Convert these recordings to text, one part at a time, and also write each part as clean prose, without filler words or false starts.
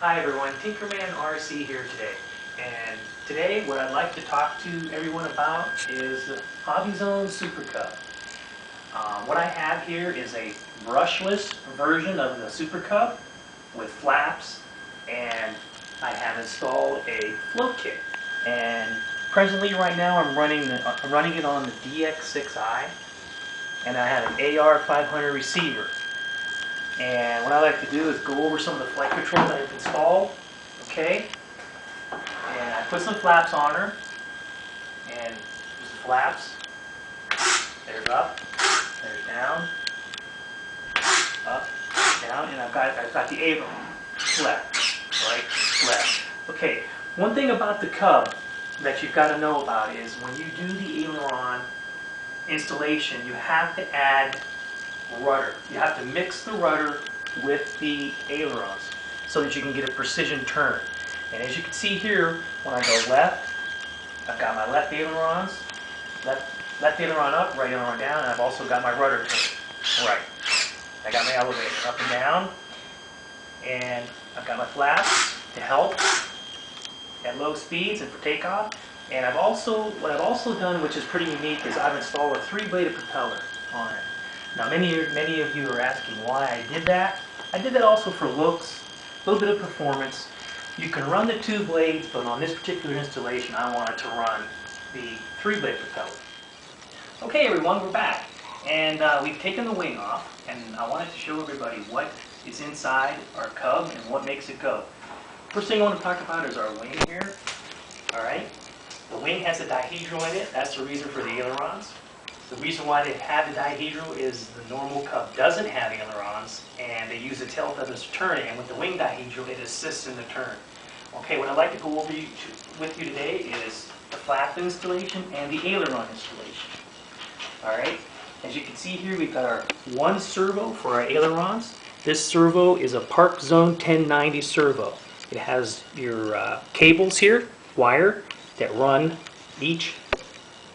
Hi everyone, Tinkermanrc here today. And today what I'd like to talk to everyone about is the Hobby Zone Super Cub. What I have here is a brushless version of the Super Cub with flaps, and I have installed a float kit. And presently right now I'm running it on the DX6i, and I have an AR500 receiver. And what I like to do is go over some of the flight control that I've installed, okay? And I put some flaps on her, and there's the flaps. There's up, there's down, up, down, and I've got the aileron, left, right, left. Okay, one thing about the Cub that you've got to know about is when you do the aileron installation, you have to add rudder. You have to mix the rudder with the ailerons so that you can get a precision turn. And as you can see here, when I go left, I've got my left ailerons, left aileron up, right aileron down, and I've also got my rudder turn right. I got my elevator up and down, and I've got my flaps to help at low speeds and for takeoff. And what I've also done, which is pretty unique, is I've installed a 3-bladed propeller on it. Now many of you are asking why I did that. I did that also for looks, a little bit of performance. You can run the 2 blades, but on this particular installation I wanted to run the 3-blade propeller. Okay everyone, we're back. And we've taken the wing off, and I wanted to show everybody what is inside our Cub and what makes it go. First thing I want to talk about is our wing here. Alright, the wing has a dihedral in it. That's the reason for the ailerons. The reason why they have the dihedral is the normal Cub doesn't have ailerons, and they use the tail feathers to turn it, and with the wing dihedral it assists in the turn. Okay, what I'd like to go over with you today is the flap installation and the aileron installation. Alright, as you can see here, we've got our one servo for our ailerons. This servo is a Park Zone 1090 servo. It has your cables here, wire, that run each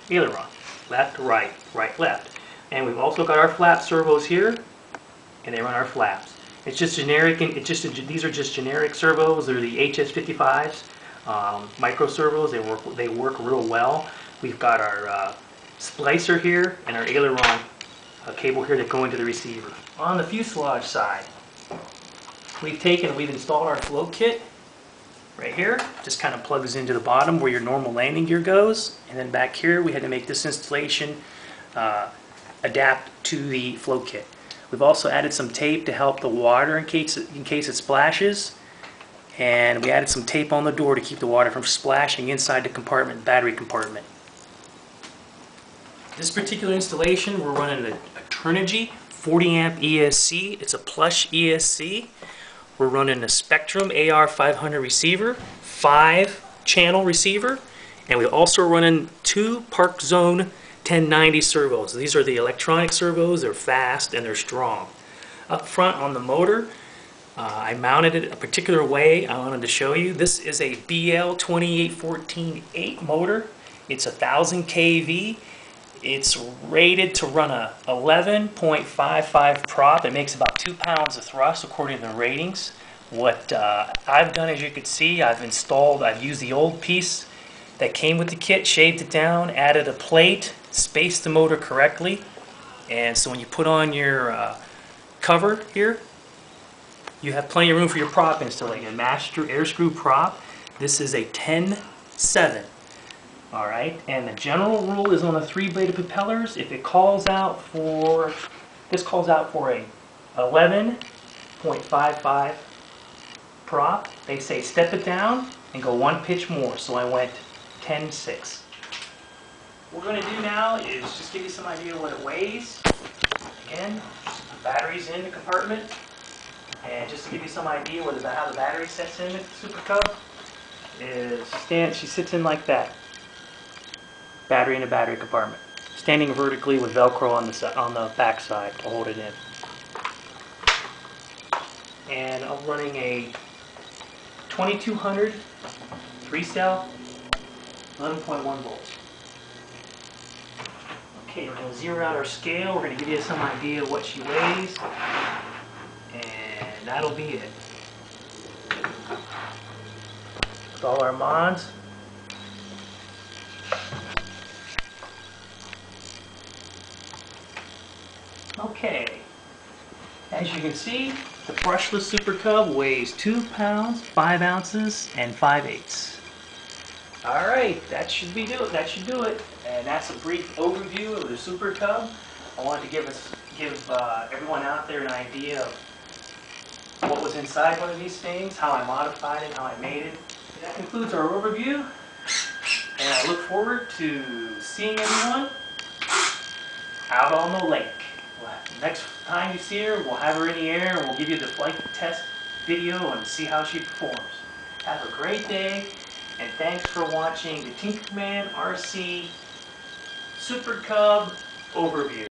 aileron. Left, right, right, left. And we've also got our flap servos here, and they run our flaps. It's just generic, and these are just generic servos. They're the HS55s, micro servos. They work real well. We've got our splicer here and our aileron cable here that go into the receiver. On the fuselage side, we've installed our float kit. Right here, just kind of plugs into the bottom where your normal landing gear goes, and then back here we had to make this installation adapt to the float kit. We've also added some tape to help the water in case it splashes, and we added some tape on the door to keep the water from splashing inside the compartment, battery compartment. This particular installation, we're running a Turnigy 40 amp ESC. It's a plush ESC. We're running a Spectrum AR500 receiver, 5-channel receiver, and we're also running 2 Park Zone 1090 servos. These are the electronic servos. They're fast and they're strong. Up front on the motor, I mounted it a particular way I wanted to show you. This is a BL28148 motor. It's 1000 kV. It's rated to run a 11.55 prop. It makes about 2 pounds of thrust according to the ratings. What I've done, as you can see, I've used the old piece that came with the kit, shaved it down, added a plate, spaced the motor correctly, and so when you put on your cover here, you have plenty of room for your prop installation. Master air screw prop. This is a 10-7. Alright, and the general rule is on the 3-bladed propellers, if it calls out for, this calls out for a 11.55 prop, they say step it down and go 1 pitch more, so I went 10-6. What we're going to do now is just give you some idea of what it weighs. Again, the battery's in the compartment, and just to give you some idea how the battery sets in the Super Cub, she sits in like that. Battery in the battery compartment, standing vertically with Velcro on the back side to hold it in. And I'm running a 2200 3-cell 11.1 volts. Okay, we're going to zero out our scale. We're going to give you some idea of what she weighs, and that'll be it. with all our mods. Okay, as you can see, the brushless Super Cub weighs 2 pounds, 5 ounces, and 5/8. Alright, that should do it. And that's a brief overview of the Super Cub. I wanted to give everyone out there an idea of what was inside one of these things, how I modified it, how I made it. That concludes our overview, and I look forward to seeing everyone out on the lake. Next time you see her, we'll have her in the air and we'll give you the flight test video and see how she performs. Have a great day, and thanks for watching the Tinkermanrc Super Cub overview.